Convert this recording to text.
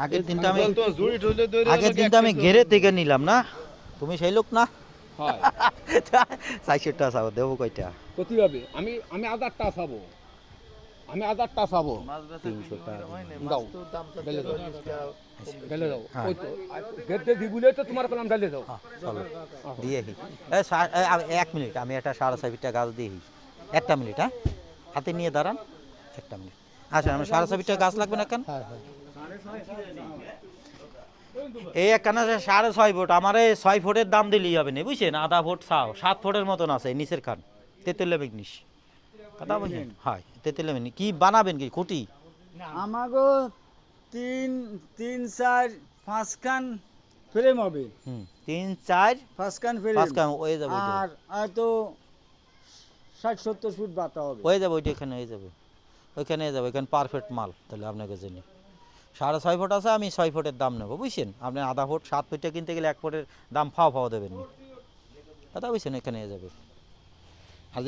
আগের দিনটা আমি ঘেরে থেকে নিলাম না, তুমি সেই লোক না? হয় 400 টাকা চাও, দেবো কয়টা? কত হবে? আমি 1000 টাকা চাবো, আমি 1000 টাকা চাবো। 300 টাকা দাও ঢেলে দাও, ঢেলে দাও। হ্যাঁ। ওই তো গেটে দিগুলে তো তোমার কলাম ঢেলে দাও। চলো দিয়ে 1 মিনিট, আমি একটা 6.5 ফিটটা গাছ দিয়ে একটা মিনিট, হ্যাঁ হাতে নিয়ে দাঁড়ান, একটা মিনিট। আচ্ছা, আমার 6.5 ফিটটা গাছ লাগবে না কেন? এই একখানা 6.5 ফুট, আমার 6 ফুটের দাম দিলেই হবে না, বুঝছেন? আধা ফুট চাও, 7 ফুটের মতন আছে নিচের খান, 43 বিঘ্নিস কথা বলছেন। হয় 43 বিঘ্নি। কি বানাবেন, কি খুঁটি? আমাগো 3, 4, 5 খান ফ্রেম হবে, 3, 4, 5 খান ফ্রেম, 5 খান হয়ে যাবে। আর হয়তো 60-70 ফুট বাতা হবে। হয়ে যাবে, ওইটা এখানে হয়ে যাবে, ওইখানে হয়ে যাবে, ওইখানে পারফেক্ট মাল। তাহলে আপনাকে জানি 6.5 ফুট আছে, আমি 6 ফুটের দাম নেবো, বুঝছেন? আপনি আধা ফুট 7 ফুটটা কিনতে গেলে 1 ফুটের দাম ফাও দেবেন কথা বুঝছেন? এখানে হয়ে যাবে। আর